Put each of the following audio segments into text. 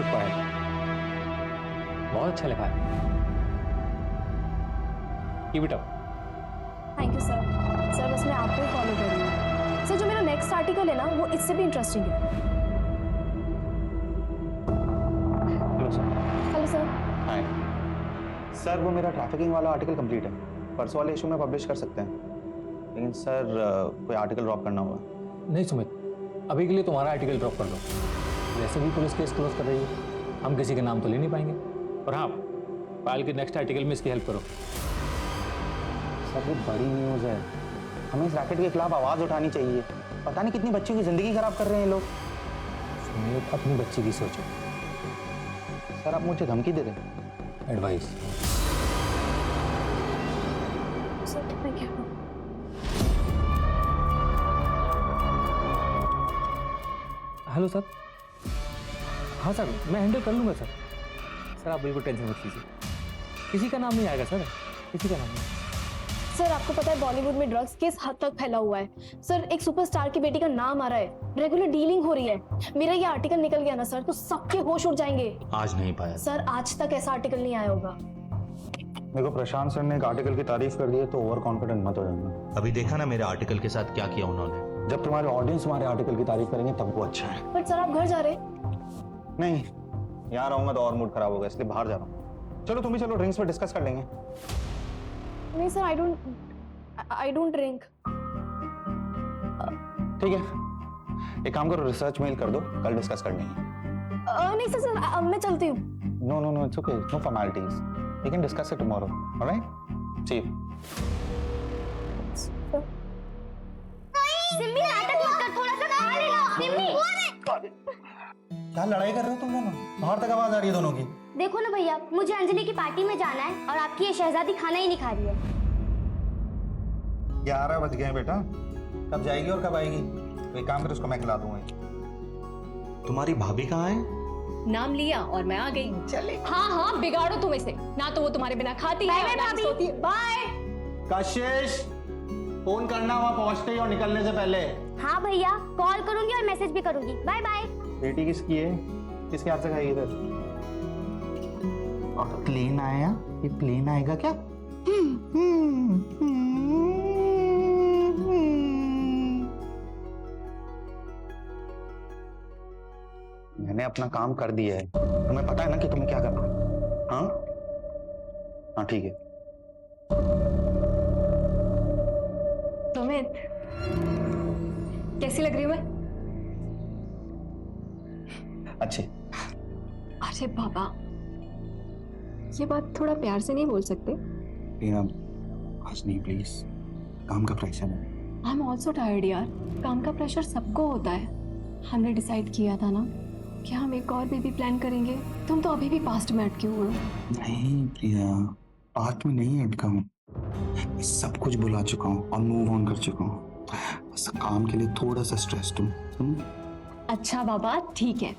Good पायल, बहुत अच्छा लिखा है। Keep it up. Thank you sir. Sir बस मैं आपको ही फॉलो कर रही हूँ। सर जो मेरा नेक्स्ट आर्टिकल है ना वो इससे भी इंटरेस्टिंग है। Hello sir. Hello sir. Hi sir, वो मेरा ट्रैफिकिंग वाला आर्टिकल कंप्लीट है, परसों वाले इशू में पब्लिश कर सकते हैं, लेकिन सर कोई आर्टिकल ड्रॉप करना होगा। नहीं सुमित, अभी के लिए तुम्हारा आर्टिकल ड्रॉप कर दो। वैसे भी पुलिस केस क्लोज कर रही है, हम किसी के नाम तो ले नहीं पाएंगे। और हाँ, पायल के नेक्स्ट आर्टिकल में इसकी हेल्प करो। सर ये बड़ी न्यूज़ है, हमें इस रैकेट के खिलाफ आवाज़ उठानी चाहिए। पता नहीं कितनी बच्चों की ज़िंदगी खराब कर रहे हैं लोग। सुमित, अपनी बच्ची की सोचो। सर आप मुझे धमकी दे रहे हैं। Advice. Sir thank you. Hello sir. हाँ सर, मैं हैंडल कर लूँगा सर। सर आप बिल्कुल टेंशन मत लीजिए, किसी का नाम नहीं आएगा सर, किसी का नाम नहीं। सर आपको पता है बॉलीवुड में ड्रग्स किस हद तक फैला हुआ है। सर एक सुपरस्टार की बेटी का नाम आ रहा है, रेगुलर डीलिंग हो रही है। मेरा ये आर्टिकल निकल गया ना सर तो सबके होश उड़ जाएंगे। आज नहीं पाया सर आज तक ऐसा आर्टिकल नहीं आया होगा। मेरे को प्रशांत सर ने एक आर्टिकल की तारीफ कर दी है तो ओवर कॉन्फिडेंट मत हो जाना। अभी देखा ना मेरे आर्टिकल के साथ क्या किया उन्होंने। जब तुम्हारे ऑडियंस तुम्हारे आर्टिकल की तारीफ करेंगे तब वो अच्छा है। बट सर आप घर जा रहे? नहीं, यहाँ रहूंगा तो और मूड खराब होगा, इसलिए बाहर जा रहा हूँ। चलो तुम भी चलो, ड्रिंक्स पे डिस्कस कर लेंगे। नहीं सर आई डोंट ड्रिंक। ठीक है, एक काम करो, रिसर्च मेल कर दो, कल डिस्कस कर लेंगे। नहीं सर अब मैं चलती हूँ। No no no, it's okay, no formalities, we can discuss it tomorrow, alright? See you. Simmi नाटक मत कर, थोड़ा सा खा लेना। सिम्मी क्या लड़ाई कर रहे हो तुम दोनों? बाहर तक आवाज आ रही है दोनों की। देखो ना भैया, मुझे अंजलि की पार्टी में जाना है और आपकी ये शहजादी खाना ही नहीं खा रही है। 11 बज गए बेटा, कब जाएगी और कब आएगी? तो एक काम कर, उसको मैं खिला दूंगा। तुम्हारी भाभी कहाँ है? नाम लिया और मैं आ गई। चले। हाँ हाँ, बिगाड़ो तुम इसे, ना तो वो तुम्हारे बिना खाती है और ना ही सोती है। बाय। कशिश, फोन करना वहां पहुंचते ही और निकलने से पहले। हाँ भैया, कॉल करूंगी और मैसेज भी करूंगी। Bye bye. बेटी किसकी है? किसके हाथ से खाएगी इधर? और प्लेन आया, ये प्लेन आएगा क्या? मैंने अपना काम कर दिया है, तुम्हें पता है ना कि तुम्हें क्या करना है? हाँ हाँ ठीक है। सुमित, कैसी लग रही हूँ मैं? अच्छे। अरे बाबा, ये बात थोड़ा प्यार से नहीं बोल सकते? आज नहीं प्लीज, काम का प्रेशर है। आई एम ऑल्सो टायर्ड यार, काम का प्रेशर सबको होता है। हमने डिसाइड किया था ना कि हम एक और बेबी प्लान करेंगे। तुम तो अभी भी पास्ट में अटके हुए हो। नहीं प्रिया, पास्ट में नहीं अटका हूँ, मैं सब कुछ भुला चुका हूँ और मूव ऑन कर चुका हूँ। बस काम के लिए थोड़ा सा स्ट्रेस्ड हूँ। अच्छा बाबा ठीक है,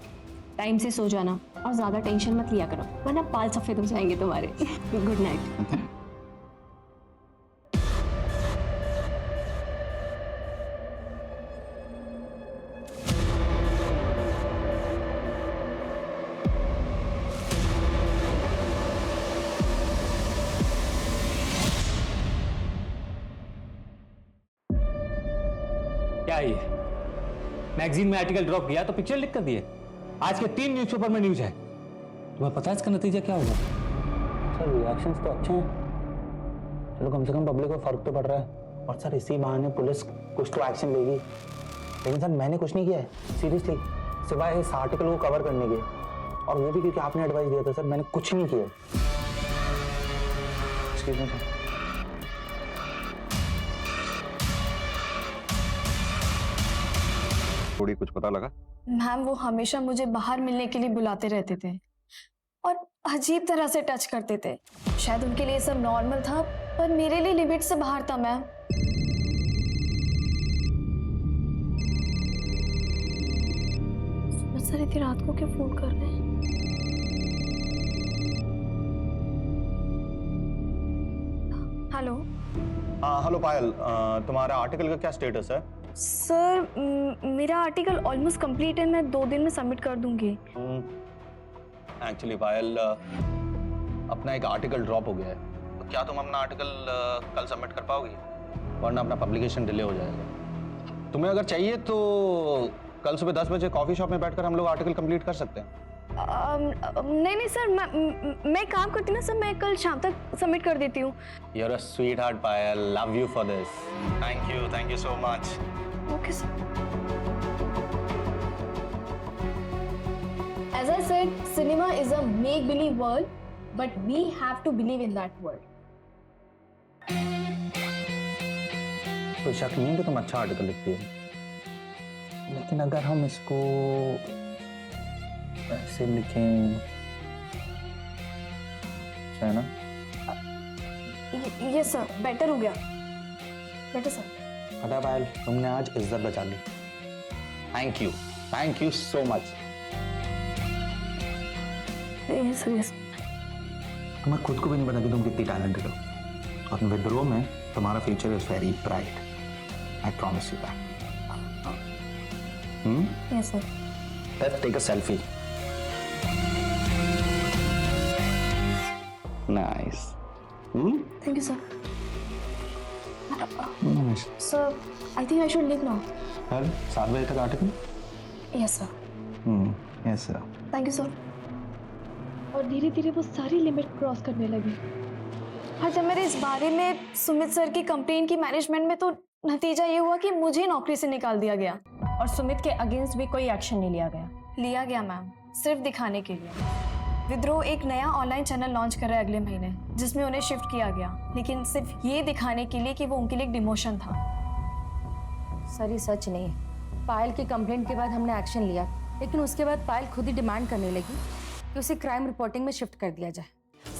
टाइम से सो जाना और ज्यादा टेंशन मत लिया करो, वरना बाल सफेद हो जाएंगे तुम्हारे। Good night. क्या है ये? मैगजीन में आर्टिकल ड्रॉप किया तो पिक्चर लिख कर दिए। आज के 3 न्यूज़पेपर में न्यूज है। तुम्हें पता है इसका नतीजा क्या होगा? सर रिएक्शंस तो अच्छे हैं, चलो कम से कम पब्लिक को फर्क तो पड़ रहा है। और सर इसी बहाने पुलिस कुछ तो एक्शन लेगी। लेकिन सर मैंने कुछ नहीं किया है सीरियसली, सिवाय इस आर्टिकल को कवर करने के, और वो भी क्योंकि आपने एडवाइस दिया था। सर मैंने कुछ नहीं किया। Excuse me sir. थोड़ी कुछ पता लगा? मैम वो हमेशा मुझे बाहर मिलने के लिए बुलाते रहते थे और अजीब तरह से टच करते थे। शायद उनके लिए सब नॉर्मल था पर मेरे लिए लिमिट से बाहर था मैम। सर इतनी रात को क्यों फोन कर रहे हैं? हेलो। हेलो पायल, तुम्हारा आर्टिकल का क्या स्टेटस है? सर मेरा आर्टिकल ऑलमोस्ट कंप्लीट है, मैं 2 दिन में सबमिट कर दूंगी। एक्चुअली पायल अपना एक आर्टिकल ड्रॉप हो गया है, तो क्या तुम अपना आर्टिकल कल सबमिट कर पाओगी? वरना अपना पब्लिकेशन डिले हो जाएगा। तुम्हें अगर चाहिए तो कल सुबह 10 बजे कॉफी शॉप में बैठकर हम लोग आर्टिकल कंप्लीट कर सकते हैं। नहीं नहीं सर, मैं काम करती हूँ ना सर, मैं कल शाम तक सबमिट कर देती हूँ। You're a sweetheart, Payal. Love you for this. Thank you so much. Okay sir. As I said, cinema is a make-believe world, but we have to believe in that world. तो शक नहीं है कि तुम अच्छा आर्टिकल लिखती हो, लेकिन अगर हम इसको ऐसे लिखें, है ना? यस सर, बेटर हो गया, बेटर सर। पता पायल, तुमने आज इज्जत बचा ली। Thank you so much. Yes yes. तुम्हें खुद को भी नहीं पता कि तुम कितनी टैलेंटेड हो, और विद्रोह में तुम्हारा future is very bright. I promise you that. Yes sir. Let's take a selfie. Nice. Thank you sir. Sir, I think I should leave now. कल 7 बजे तक article? Yes sir. Yes sir. Thank you sir. और धीरे धीरे वो सारी limit cross करने लगी। हाँ, जब मेरे इस बारे में सुमित सर की कंप्लेन की मैनेजमेंट में, तो नतीजा ये हुआ कि मुझे नौकरी से निकाल दिया गया और सुमित के अगेंस्ट भी कोई एक्शन नहीं लिया गया मैम, सिर्फ दिखाने के लिए। विद्रोह एक नया ऑनलाइन चैनल लॉन्च कर रहा है अगले महीने, जिसमें उन्हें शिफ्ट किया गया, लेकिन सिर्फ ये दिखाने के लिए कि वो उनके लिए एक डिमोशन था। सर ये सच नहीं है। पायल की कंप्लेंट के बाद हमने एक्शन लिया, लेकिन उसके बाद पायल खुद ही डिमांड करने लगी कि उसे क्राइम रिपोर्टिंग में शिफ्ट कर दिया जाए।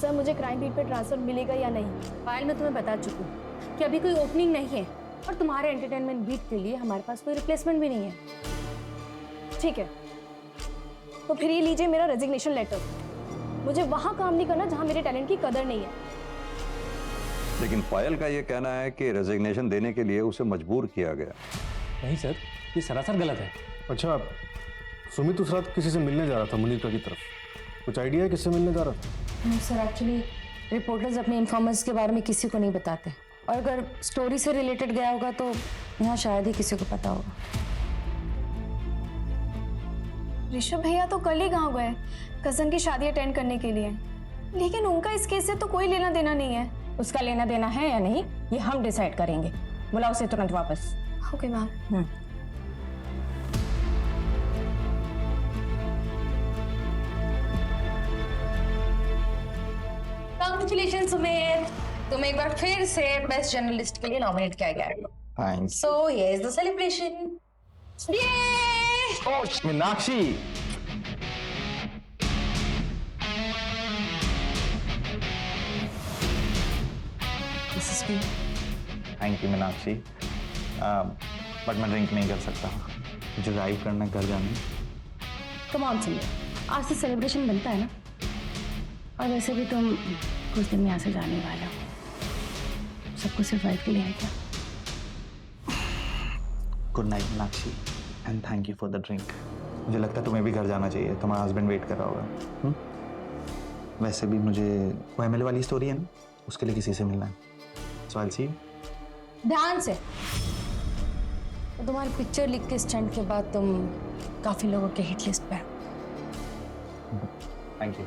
सर, मुझे क्राइम बीट पे ट्रांसफर मिलेगा या नहीं? पायल, मैं तुम्हें बता चुकी हूँ कि अभी कोई ओपनिंग नहीं है और तुम्हारे एंटरटेनमेंट बीट के लिए हमारे पास कोई रिप्लेसमेंट भी नहीं है। ठीक है, तो फिर ये लीजिए मेरा रेजिग्नेशन लेटर। मुझे वहाँ काम नहीं करना जहाँ मेरे टैलेंट की कदर नहीं है। लेकिन पायल का ये कहना है कि रेजिग्नेशन देने के लिए उसे मजबूर किया गया। नहीं सर, ये सरासर गलत है। अच्छा, सुमित उस रात किसी से मिलने जा रहा था मुनीता की तरफ, कुछ आइडिया है किससे मिलने जा रहा था? सर एक्चुअली रिपोर्टर्स अपने इन्फॉर्मर्स के बारे में किसी को नहीं बताते, और अगर स्टोरी से रिलेटेड गया होगा तो यहाँ शायद ही किसी को पता होगा। ऋषभ भैया तो कल ही गाँव गए कजन की शादी अटेंड करने के लिए, लेकिन उनका इस केस से तो कोई लेना देना नहीं है। उसका लेना देना है या नहीं ये हम डिसाइड करेंगे। बुलाओ उसे तुरंत वापस। Okay ma'am. कांग्रेचुलेशन सुमित, तुम एक बार फिर से बेस्ट जर्नलिस्ट के लिए नॉमिनेट किया गया है। Thanks. So here is the celebration. Meenakshi, this is me. Thank you Meenakshi, but मैं ड्रिंक नहीं कर सकता, मुझे ड्राइव करना, घर जाना। कम ऑन सुमित, आज से सेलिब्रेशन बनता है ना, और वैसे भी तुम कुछ दिन में यहाँ से जाने वाले हो, सब कुछ सिर्फ वाइफ के लिए है क्या? Good night Meenakshi, and thank you for the drink. मुझे लगता है तुम्हें भी घर जाना चाहिए, तुम्हारा हस्बैंड वेट कर रहा होगा। वैसे भी मुझे वो एमएलए वाली स्टोरी है ना, उसके लिए किसी से मिलना है, सो आई विल सी यू। ध्यान से। तो तुम्हारी पिक्चर लिख के स्टंट के बाद तुम काफी लोगों के हिट लिस्ट पे हो। Thank you.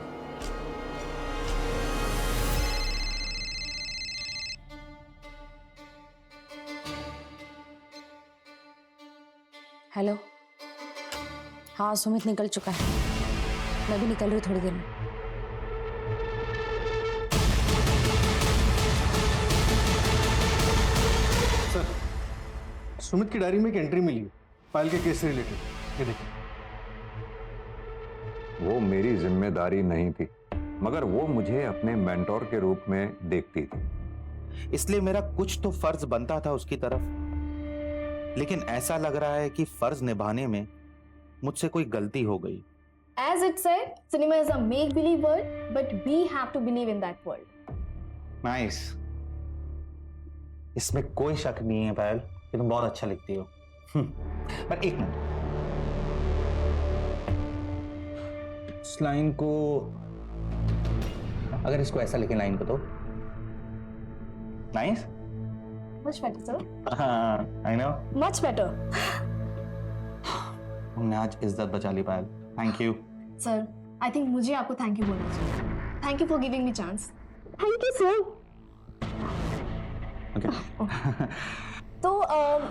हेलो, हाँ सुमित निकल चुका है, मैं भी निकल रही हूँ थोड़ी देर में। सर, सुमित की डायरी में एक एंट्री मिली है पायल के केस से रिलेटेड, ये देखिए। वो मेरी जिम्मेदारी नहीं थी, मगर वो मुझे अपने मेंटोर के रूप में देखती थी, इसलिए मेरा कुछ तो फर्ज बनता था उसकी तरफ, लेकिन ऐसा लग रहा है कि फर्ज निभाने में मुझसे कोई गलती हो गई। As it said, cinema is a make-believe world, but we have to believe in that world. Nice. इसमें कोई शक नहीं है पायल कि तुम बहुत अच्छा लिखती हो। पर एक मिनट, इस लाइन को, अगर इसको ऐसा लिखे लाइन को तो नाइस। मच बेटर सर, हाँ आई नो। Much better. तुमने आज इज्जत बचा ली Payal, thank you. Sir I think मुझे आपको थैंक यू बोलना चाहिए। Thank you for giving me chance. Thank you sir. तो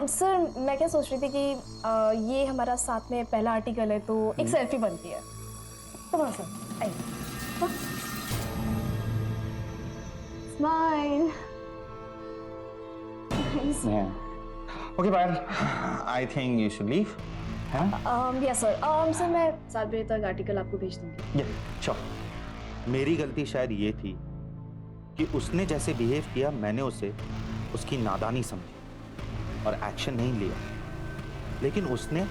सर मैं क्या सोच रही थी कि ये हमारा साथ में पहला आर्टिकल है तो एक सेल्फी बनती है। तो सर आइए। Smile. Okay Payal, I think you should leave. Yes sir. Sir मैं 7 बजे तक आर्टिकल आपको भेज दूंगी। श्योर। मेरी गलती शायद ये थी कि उसने जैसे बिहेव किया मैंने उसे उसकी नादानी समझी और एक्शन नहीं लिया, लेकिन उसने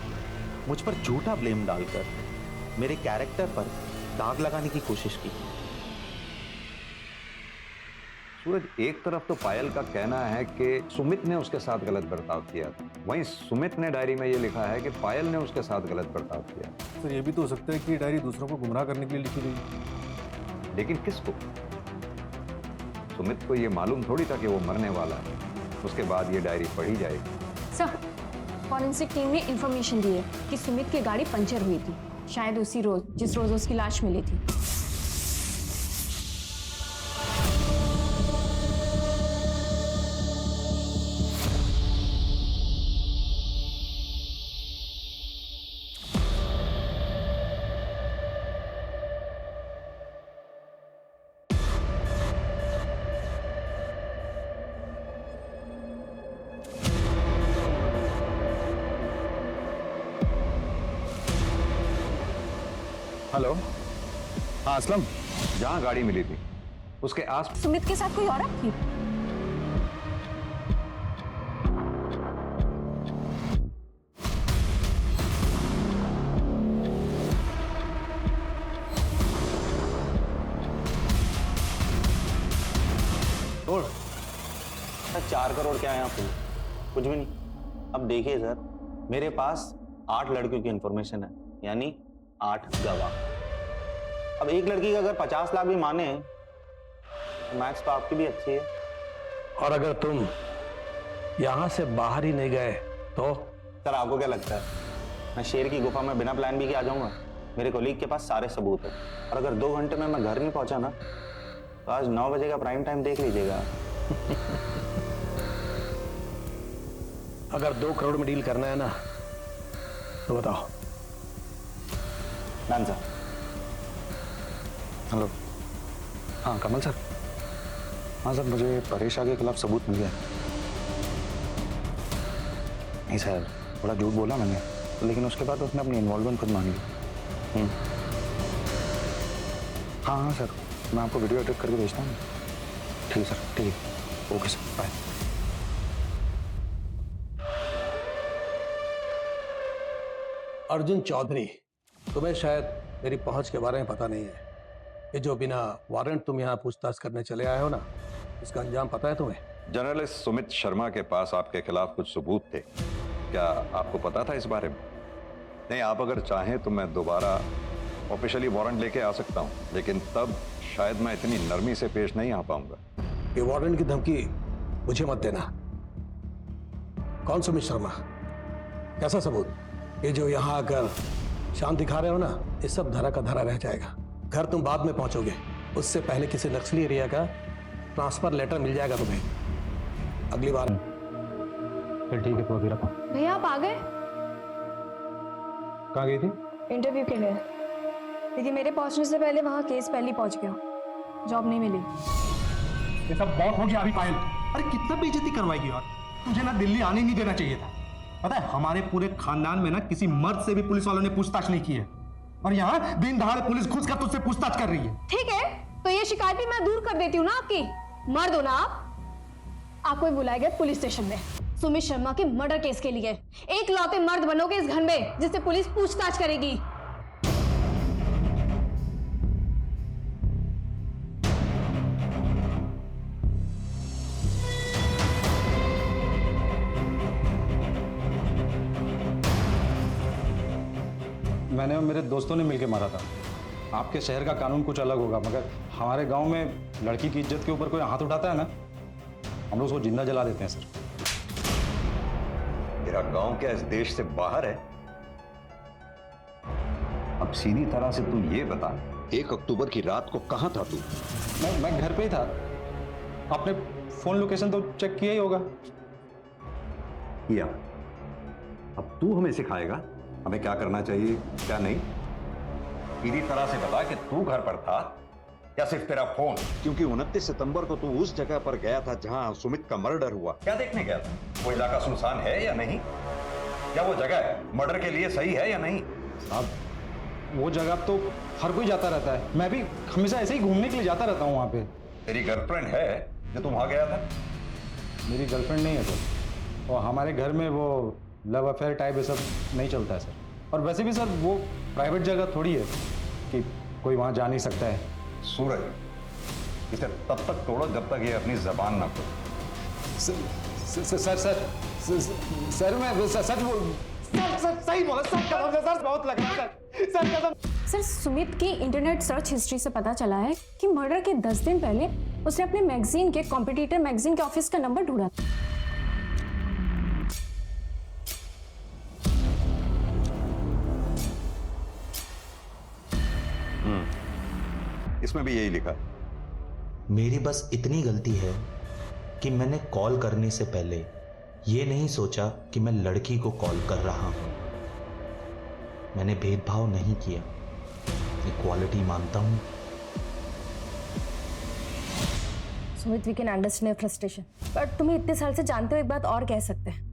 मुझ पर झूठा ब्लेम डालकर मेरे कैरेक्टर पर दाग लगाने की कोशिश की। सूरज, एक तरफ तो पायल का कहना है कि सुमित ने उसके साथ गलत बर्ताव किया था, वहीं सुमित ने डायरी में ये लिखा है कि पायल ने उसके साथ गलत बर्ताव किया। सर ये भी तो हो सकता है कि ये डायरी दूसरों को गुमराह करने के लिए लिखी गई। लेकिन किसको? सुमित को ये मालूम थोड़ी था कि वो मरने वाला है, उसके बाद ये डायरी पढ़ी जाएगी। सर फॉरेंसिक टीम ने इंफॉर्मेशन दी है कि सुमित की गाड़ी पंचर हुई थी, शायद उसी रोज जिस रोज उसकी लाश मिली थी। हेलो, हाँ असलम, जहाँ गाड़ी मिली थी उसके आस सुमित के साथ कोई औरत थी? छोड़। 4 करोड़ क्या है यहाँ पे? कुछ भी नहीं। अब देखिए सर, मेरे पास 8 लड़कियों की इंफॉर्मेशन है, यानी 8 गवाह। अब एक लड़की का अगर 50 लाख भी माने तो मैथ्स तो आपकी भी अच्छी है। और अगर तुम यहां से बाहर ही नहीं गए तो? सर आपको क्या लगता है मैं शेर की गुफा में बिना प्लान बी के आ जाऊंगा? मेरे कोलीग के पास सारे सबूत है, और अगर 2 घंटे में मैं घर नहीं पहुंचा ना तो आज 9 बजे का प्राइम टाइम देख लीजिएगा। अगर 2 करोड़ में डील करना है ना तो बताओ। Done sir. हेलो, हाँ कमल सर। हाँ सर, मुझे परेश के खिलाफ सबूत मिल गया। नहीं सर, थोड़ा झूठ बोला मैंने, लेकिन उसके बाद उसने अपनी इन्वॉल्वमेंट खुद मान ली। हाँ हाँ सर, मैं आपको वीडियो एडिट करके भेजता हूँ। ठीक है सर, ठीक है, okay sir, bye. Arjun Chaudhary, तुम्हें शायद मेरी पहुंच के बारे में पता नहीं है कि जो बिना वारंट तुम यहाँ पूछताछ करने चले आए हो ना, इसका अंजाम पता है तुम्हें? जर्नलिस्ट सुमित शर्मा के पास आपके खिलाफ कुछ सबूत थे, क्या आपको पता था इस बारे में? नहीं, आप अगर चाहें तो मैं दोबारा ऑफिशियली वारंट लेके आ सकता हूं, लेकिन तब शायद मैं इतनी नरमी से पेश नहीं आ पाऊंगा। ये वारंट की धमकी मुझे मत देना। कौन सुमित शर्मा? कैसा सबूत? ये जो यहाँ आकर शांत दिखा रहे हो ना, ये सब धरा का धरा रह जाएगा। घर तुम बाद में पहुंचोगे, उससे पहले किसी नक्सली एरिया का ट्रांसफर लेटर मिल जाएगा तुम्हें। अगली बार फिर ठीक है, तो अभी रखो। भैया आप आ गए? कहाँ गई थी? इंटरव्यू के लिए। लेकिन मेरे पहुंचने से पहले वहाँ केस पहले पहुंच गया, जॉब नहीं मिली। ये सब बहुत हो गया अभी पायल। अरे कितना बेइज्जती करवाएगी यार, तुझे ना दिल्ली आने नहीं देना चाहिए था। पता है हमारे पूरे खानदान में ना किसी मर्द से भी पुलिस वालों ने पूछताछ नहीं की है, और यहाँ दिन दहाड़े पुलिस घुस कर तुझसे पूछताछ कर रही है। ठीक है, तो ये शिकायत भी मैं दूर कर देती हूँ ना आपकी। मर्द हो ना आप। आपको बुलाए गए पुलिस स्टेशन में सुमित शर्मा के मर्डर केस के लिए। एक लौते मर्द बनोगे इस घर में जिससे पुलिस पूछताछ करेगी। मैंने और मेरे दोस्तों ने मिलकर मारा था। आपके शहर का कानून कुछ अलग होगा, मगर हमारे गांव में लड़की की इज्जत के ऊपर कोई हाथ उठाता है ना, हम लोग उसको जिंदा जला देते हैं सर। तेरा गांव क्या इस देश से बाहर है? अब सीधी तरह से तू ये बता, 1 अक्टूबर की रात को कहां था तू? मैं घर पे ही था। आपने फोन लोकेशन तो चेक किया ही होगा। किया। अब तू हमें सिखाएगा हमें क्या करना चाहिए क्या नहीं? सीधी तरह से बता कि तू घर पर था या सिर्फ तेरा फोन? क्योंकि 29 सितंबर को तू उस जगह पर गया था जहां सुमित का मर्डर हुआ। क्या देखने गया था? वो इलाका सुनसान है या नहीं? क्या वो जगह मर्डर के लिए सही है या नहीं? अब वो जगह तो हर कोई जाता रहता है, मैं भी हमेशा ऐसे ही घूमने के लिए जाता रहता हूँ वहाँ पे। तेरी गर्लफ्रेंड है जो तू वहां गया था? मेरी गर्लफ्रेंड नहीं है सर, और हमारे घर में वो लव अफेयर टाइप ये सब नहीं चलता है सर। और वैसे भी सर वो प्राइवेट जगह थोड़ी है कि कोई वहाँ जा नहीं सकता है। सूरज, इसे तब तक तोड़ो जब तक ये अपनी जबान ना खोले। सर मैं सच बोल सर सही बोला सर, बहुत लग रहा है सर। सर सुमित की इंटरनेट सर्च हिस्ट्री से पता चला है कि मर्डर के 10 दिन पहले उसने अपने मैगजीन के कॉम्पिटिटर मैगजीन के ऑफिस का नंबर ढूंढा था। इसमें भी यही लिखा है। मेरी बस इतनी गलती है कि मैंने कॉल करने से पहले ये नहीं सोचा कि मैं लड़की को कॉल कर रहा हूं। मैंने भेदभाव नहीं किया, इक्वालिटी मानता हूं। Sumit, we can understand frustration, but तुम्हें इतने साल से जानते हो एक बात और कह सकते हैं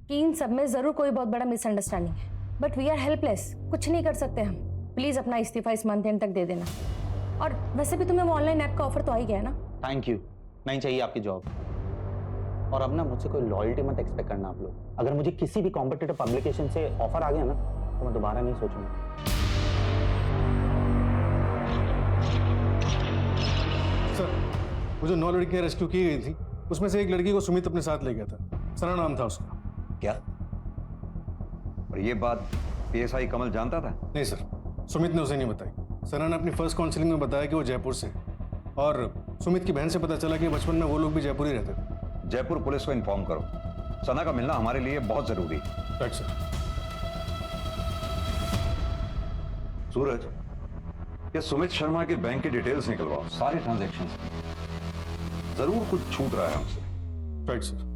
कि इन सब में जरूर कोई बहुत बड़ा मिसअंडरस्टैंडिंग है, बट वी आर हेल्पलेस, कुछ नहीं कर सकते हम। प्लीज अपना इस्तीफा इस मंथ एंड तक दे देना। और वैसे भी तुम्हें वो ऑनलाइन ऐप का ऑफर तो आ ही गया ना। थैंक यू, नहीं चाहिए आपकी जॉब। और अब ना मुझसे कोई लॉयल्टी मत एक्सपेक्ट करना आप लोग। अगर मुझे किसी भी कॉम्पिटिटिव पब्लिकेशन से ऑफर आ गया ना तो मैं दोबारा नहीं सोचूंगा। सर, वो जो 9 लड़कियां रेस्क्यू की गई थी उसमें से एक लड़की को सुमित अपने साथ ले गया था। सना नाम था उसका। क्या? और ये बात PSI कमल जानता था? नहीं सर, सुमित ने उसे नहीं बताई। सना ने अपनी फर्स्ट काउंसलिंग में बताया कि वो जयपुर से है, और सुमित की बहन से पता चला कि बचपन में वो लोग भी जयपुर ही रहते थे। जयपुर पुलिस को इन्फॉर्म करो, सना का मिलना हमारे लिए बहुत जरूरी है। Right sir. सूरज, ये सुमित शर्मा के बैंक की डिटेल्स निकलवाओ, सारे ट्रांजैक्शंस। जरूर कुछ छूट रहा है हमसे। Right sir.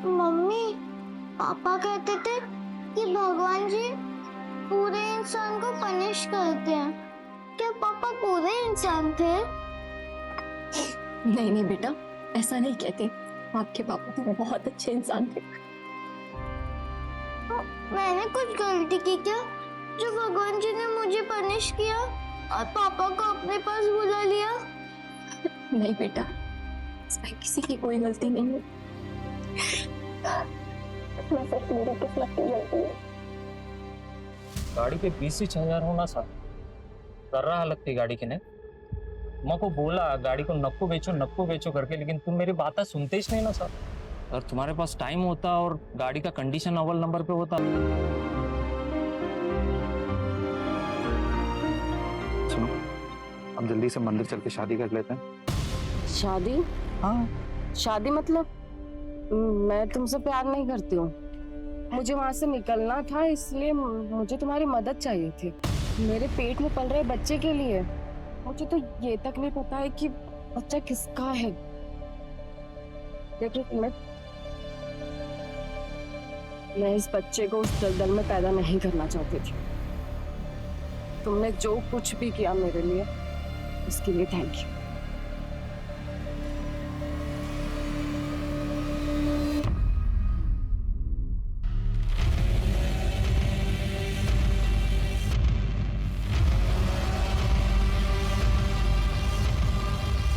मम्मी, पापा कहते थे कि भगवान जी पूरे इंसान को पनिश करते हैं। क्या पापा पूरे इंसान थे? नहीं नहीं बेटा, ऐसा नहीं कहते। आपके पापा तो बहुत अच्छे इंसान थे। मैंने कुछ गलती की क्या जो भगवान जी ने मुझे पनिश किया और पापा को अपने पास बुला लिया? नहीं बेटा, इसमें किसी की कोई गलती नहीं है। सिर्फ मेरी किस्मत की गलती है। गाड़ी के 20,000 होना सा कर रहा लगती गाड़ी के ने। मैं को बोला गाड़ी को नक्को बेचो करके, लेकिन तुम मेरी बात सुनते ही नहीं ना सर। अगर तुम्हारे पास टाइम होता और गाड़ी का कंडीशन अव्वल नंबर पे होता। सुनो, हम जल्दी से मंदिर चल के शादी कर लेते हैं। शादी? हाँ। शादी मतलब? मैं तुमसे प्यार नहीं करती हूँ। मुझे वहां से निकलना था, इसलिए मुझे तुम्हारी मदद चाहिए थी। मेरे पेट में पल रहे बच्चे के लिए। मुझे तो ये तक नहीं पता है कि बच्चा किसका है। देखो, मैं इस बच्चे को उस दलदल में पैदा नहीं करना चाहती थी। तुमने जो कुछ भी किया मेरे लिए, उसके लिए थैंक यू।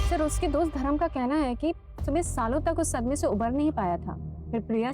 सर, उसके दोस्त धर्म का कहना है कि सुमित सालों तक उस सदमे से उबर नहीं पाया था। फिर प्रिया